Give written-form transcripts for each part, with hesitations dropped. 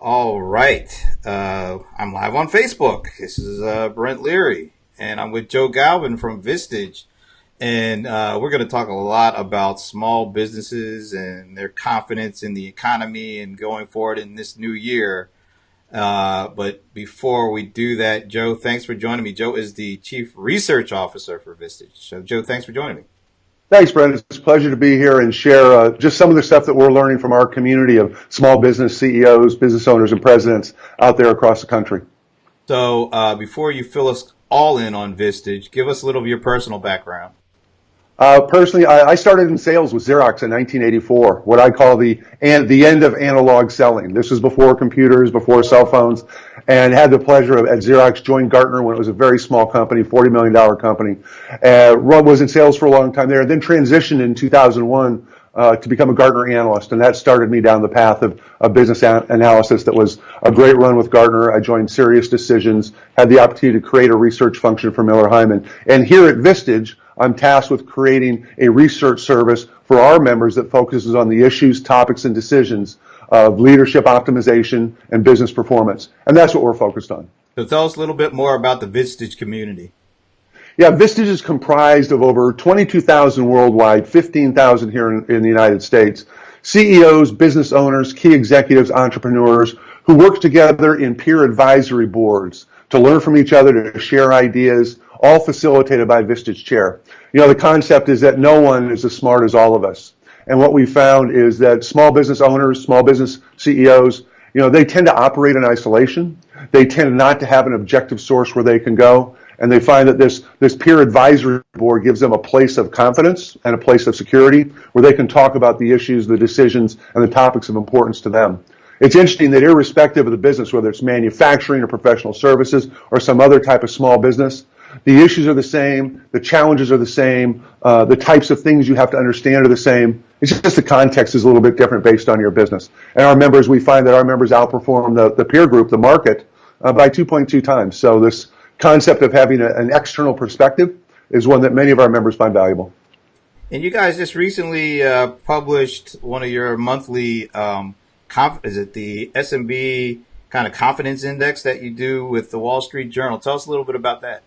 All right. I'm live on Facebook. This is Brent Leary, and I'm with Joe Galvin from Vistage. And we're going to talk a lot about small businesses and their confidence in the economy and going forward in this new year. But before we do that, Joe, thanks for joining me. Joe is the Chief Research Officer for Vistage. So, Joe, thanks for joining me. Thanks, Brent. It's a pleasure to be here and share just some of the stuff that we're learning from our community of small business CEOs, business owners, and presidents out there across the country. So before you fill us all in on Vistage, give us a little of your personal background. Personally, I started in sales with Xerox in 1984, what I call the end of analog selling. This was before computers, before cell phones, and had the pleasure of, at Xerox, joined Gartner when it was a very small company, $40 million company. Was in sales for a long time there, then transitioned in 2001 to become a Gartner analyst, and that started me down the path of business analysis. That was a great run with Gartner. I joined Serious Decisions, had the opportunity to create a research function for Miller Heiman, and here at Vistage, I'm tasked with creating a research service for our members that focuses on the issues, topics, and decisions of leadership optimization and business performance. And that's what we're focused on. So tell us a little bit more about the Vistage community. Yeah, Vistage is comprised of over 22,000 worldwide, 15,000 here in the United States. CEOs, business owners, key executives, entrepreneurs who work together in peer advisory boards to learn from each other, to share ideas, all facilitated by Vistage Chair. You know, the concept is that no one is as smart as all of us. And what we found is that small business owners, small business CEOs, they tend to operate in isolation. They tend not to have an objective source where they can go. And they find that this peer advisory board gives them a place of confidence and a place of security where they can talk about the issues, the decisions, and the topics of importance to them. It's interesting that irrespective of the business, whether it's manufacturing or professional services or some other type of small business, the issues are the same, the challenges are the same, the types of things you have to understand are the same. It's just the context is a little bit different based on your business. And we find that our members outperform the peer group, the market, by 2.2 times. So this concept of having an external perspective is one that many of our members find valuable. And you guys just recently published one of your monthly, is it the S&B kind of confidence index that you do with the Wall Street Journal? Tell us a little bit about that.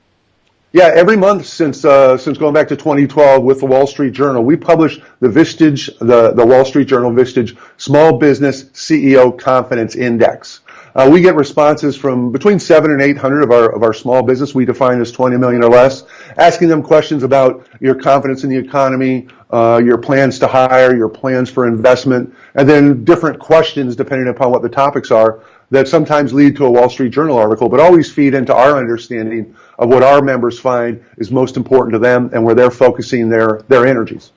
Yeah, every month since going back to 2012 with the Wall Street Journal, we publish the Vistage, the Wall Street Journal Vistage Small Business CEO Confidence Index. We get responses from between 700 and 800 of our small business we define as 20 million or less, asking them questions about your confidence in the economy, your plans to hire, your plans for investment, and then different questions depending upon what the topics are that sometimes lead to a Wall Street Journal article, but always feed into our understanding of what our members find is most important to them and where they're focusing their energies.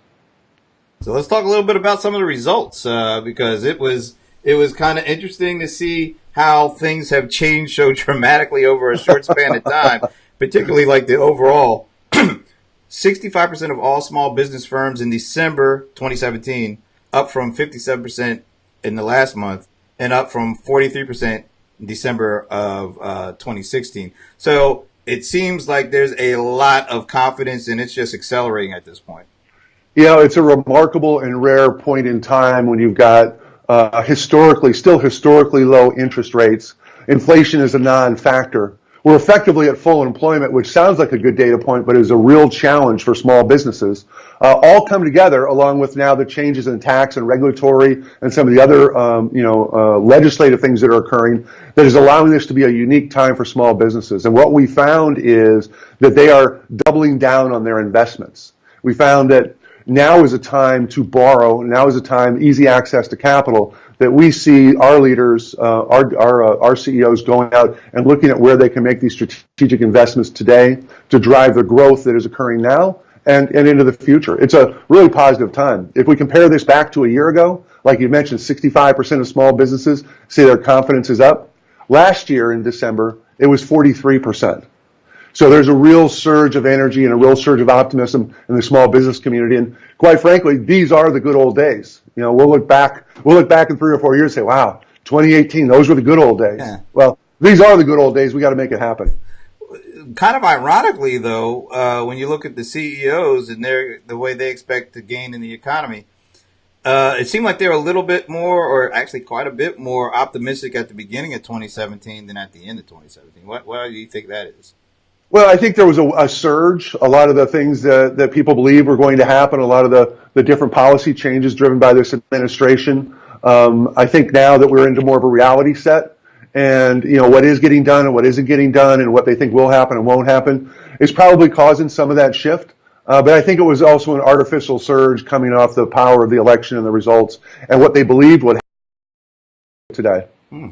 So let's talk a little bit about some of the results, because it was kind of interesting to see how things have changed so dramatically over a short span of time, particularly like the overall 65% of all small business firms in December 2017, up from 57% in the last month, and up from 43% in December of 2016. So it seems like there's a lot of confidence, and it's just accelerating at this point. It's a remarkable and rare point in time when you've got still historically low interest rates. Inflation is a non-factor. We're effectively at full employment, which sounds like a good data point, but is a real challenge for small businesses. All come together along with now the changes in tax and regulatory and some of the other, legislative things that are occurring that is allowing this to be a unique time for small businesses. And what we found is that they are doubling down on their investments. We found that now is a time to borrow. Now is a time, easy access to capital, that we see our leaders, our CEOs going out and looking at where they can make these strategic investments today to drive the growth that is occurring now and into the future. It's a really positive time. If we compare this back to a year ago, like you mentioned, 65% of small businesses say their confidence is up. Last year in December, it was 43%. So there's a real surge of energy and a real surge of optimism in the small business community. And quite frankly, these are the good old days. We'll look back in 3 or 4 years and say, wow, 2018, those were the good old days. Yeah. Well, these are the good old days. We got to make it happen. Kind of ironically, though, when you look at the CEOs and the way they expect to gain in the economy, It seemed like they were a little bit more, or actually quite a bit more optimistic at the beginning of 2017 than at the end of 2017. Why do you think that is? Well, I think there was a surge. A lot of the things that people believe were going to happen, a lot of the different policy changes driven by this administration. I think now that we're into more of a reality set, and what is getting done and what isn't getting done, and what they think will happen and won't happen, is probably causing some of that shift. But I think it was also an artificial surge coming off the power of the election and the results and what they believed would happen today.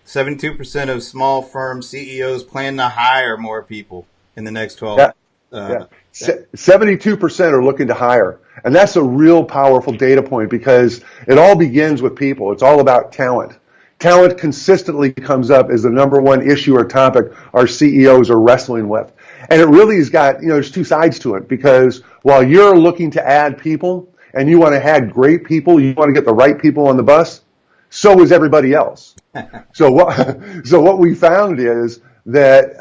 72% of small firm CEOs plan to hire more people in the next 12. Yeah. 72% are looking to hire. And that's a real powerful data point because it all begins with people. It's all about talent. Talent consistently comes up as the number one issue or topic our CEOs are wrestling with. And it really has got, there's two sides to it because while you're looking to add people and you want to add great people, you want to get the right people on the bus, so is everybody else. So what we found is that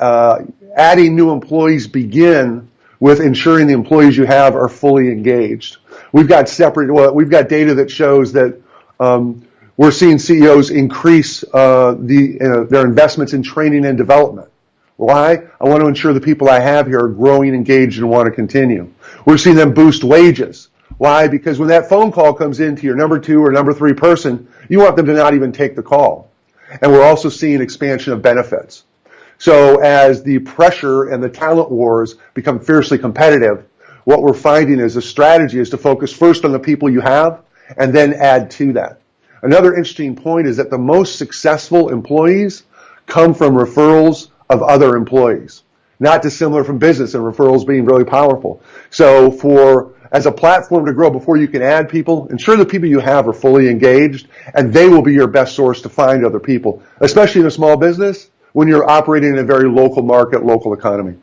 adding new employees begin with ensuring the employees you have are fully engaged. We've got data that shows that we're seeing CEOs increase their investments in training and development. Why? I want to ensure the people I have here are growing, engaged, and want to continue. We're seeing them boost wages. Why? Because when that phone call comes in to your number 2 or number 3 person, you want them to not even take the call. And we're also seeing expansion of benefits. So as the pressure and the talent wars become fiercely competitive, what we're finding is a strategy is to focus first on the people you have and then add to that. Another interesting point is that the most successful employees come from referrals of other employees, not dissimilar from business and referrals being really powerful. So as a platform to grow before you can add people, ensure the people you have are fully engaged and they will be your best source to find other people, especially in a small business when you're operating in a very local market, local economy.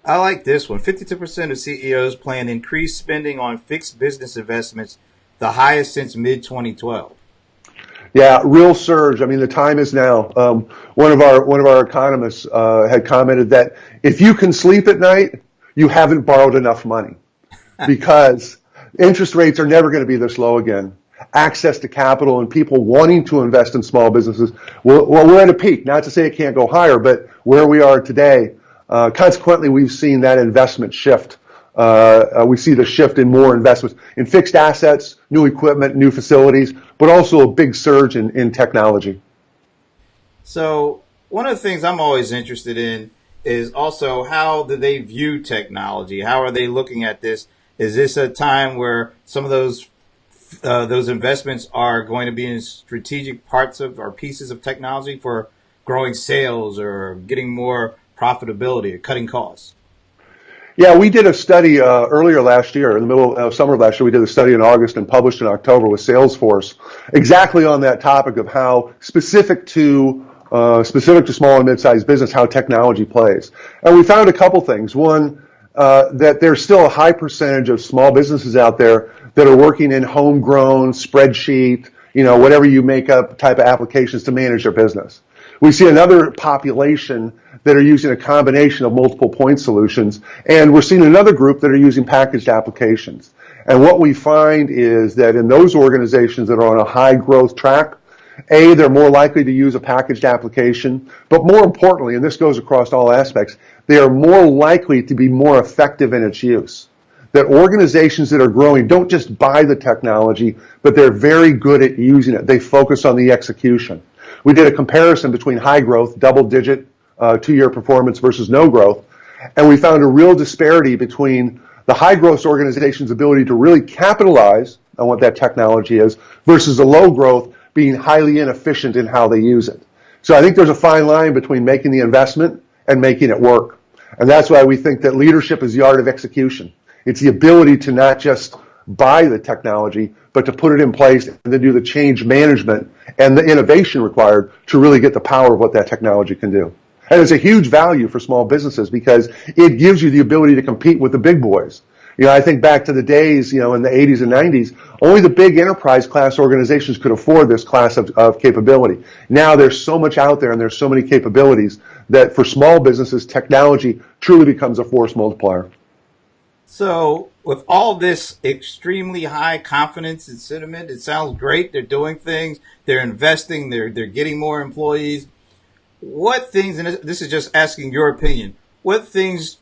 I like this one. 52% of CEOs plan increased spending on fixed business investments, the highest since mid-2012. Yeah, real surge. I mean, the time is now. One of our economists had commented that if you can sleep at night, you haven't borrowed enough money because interest rates are never going to be this low again. Access to capital and people wanting to invest in small businesses. Well, we're at a peak. Not to say it can't go higher, but where we are today, consequently, we've seen that investment shift. We see the shift in more investments in fixed assets, new equipment, new facilities, but also a big surge in technology. So one of the things I'm always interested in is also how do they view technology? How are they looking at this? Is this a time where some of those investments are going to be in strategic parts of or pieces of technology for growing sales or getting more profitability or cutting costs? Yeah, we did a study earlier last year, in the middle of summer last year. We did a study in August and published in October with Salesforce, exactly on that topic of how specific to small and mid-sized business, how technology plays. And we found a couple things. One, that there's still a high percentage of small businesses out there that are working in homegrown spreadsheet, whatever you make up type of applications to manage their business. We see another population that are using a combination of multiple point solutions, and we're seeing another group that are using packaged applications. And what we find is that in those organizations that are on a high growth track, they're more likely to use a packaged application, but more importantly, and this goes across all aspects, they are more likely to be more effective in its use. That organizations that are growing don't just buy the technology, but they're very good at using it. They focus on the execution. We did a comparison between high growth, double-digit 2-year performance versus no growth, and we found a real disparity between the high growth organization's ability to really capitalize on what that technology is versus the low growth being highly inefficient in how they use it. So I think there's a fine line between making the investment and making it work. And that's why we think that leadership is the art of execution. It's the ability to not just buy the technology, but to put it in place and then do the change management and the innovation required to really get the power of what that technology can do. And it's a huge value for small businesses because it gives you the ability to compete with the big boys. I think back to the days, in the 80s and 90s, only the big enterprise class organizations could afford this class of capability. Now there's so much out there and there's so many capabilities that for small businesses, technology truly becomes a force multiplier. So, with all this extremely high confidence and sentiment, it sounds great. They're doing things, they're investing, they're getting more employees. What things, and this is just asking your opinion, what things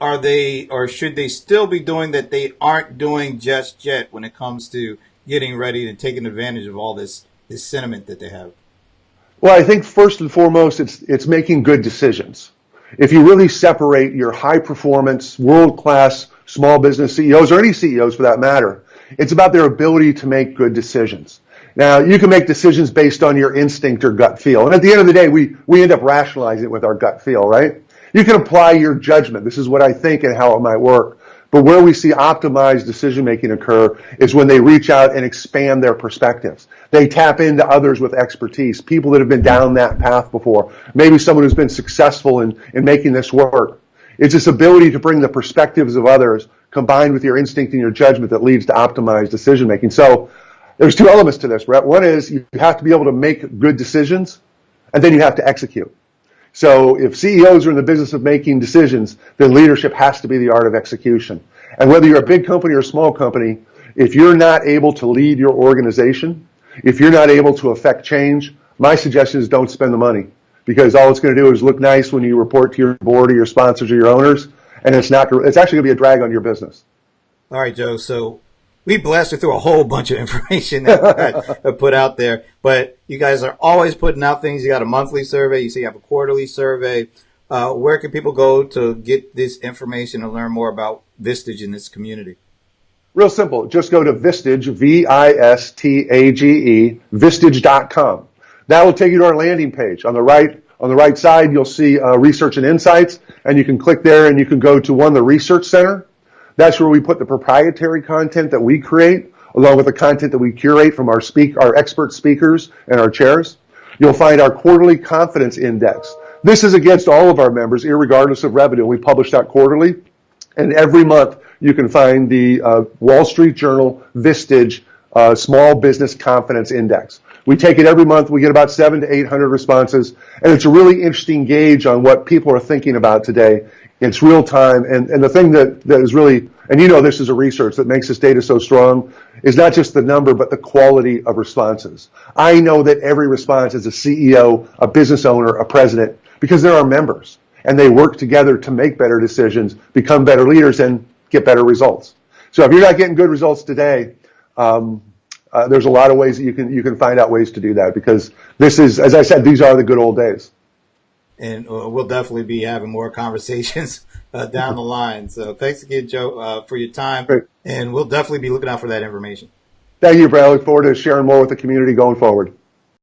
are they or should they still be doing that they aren't doing just yet when it comes to getting ready and taking advantage of all this sentiment that they have? Well, I think first and foremost, it's making good decisions. If you really separate your high performance, world class small business CEOs, or any CEOs for that matter, it's about their ability to make good decisions. Now, you can make decisions based on your instinct or gut feel. And at the end of the day, we end up rationalizing it with our gut feel, right? You can apply your judgment. This is what I think and how it might work. But where we see optimized decision making occur is when they reach out and expand their perspectives. They tap into others with expertise, people that have been down that path before, maybe someone who's been successful in making this work. It's this ability to bring the perspectives of others combined with your instinct and your judgment that leads to optimized decision making. So there's two elements to this, Brett. One is you have to be able to make good decisions, and then you have to execute. So if CEOs are in the business of making decisions, then leadership has to be the art of execution. And whether you're a big company or a small company, if you're not able to lead your organization, if you're not able to affect change, my suggestion is don't spend the money, because all it's going to do is look nice when you report to your board or your sponsors or your owners, and it's actually going to be a drag on your business. All right, Joe. So we blasted through a whole bunch of information that I put out there, but you guys are always putting out things. You got a monthly survey. You say you have a quarterly survey. Where can people go to get this information and learn more about Vistage in this community? Real simple. Just go to Vistage, Vistage, Vistage.com. That will take you to our landing page. On the right side, you'll see Research and Insights, and you can click there and you can go to the Research Center. That's where we put the proprietary content that we create, along with the content that we curate from our expert speakers and our chairs. You'll find our quarterly confidence index. This is against all of our members, irregardless of revenue. We publish that quarterly, and every month you can find the Wall Street Journal Vistage Small Business Confidence Index. We take it every month. We get about 700 to 800 responses, and it's a really interesting gauge on what people are thinking about today. It's real time, and the thing that is really, and you know this is a research that makes this data so strong, is not just the number, but the quality of responses. I know that every response is a CEO, a business owner, a president, because they're our members, and they work together to make better decisions, become better leaders, and get better results. So if you're not getting good results today, there's a lot of ways that you can find out ways to do that, because this is, as I said, these are the good old days. And we'll definitely be having more conversations down the line. So thanks again, Joe, for your time. Great. And we'll definitely be looking out for that information. Thank you, Brad. I look forward to sharing more with the community going forward.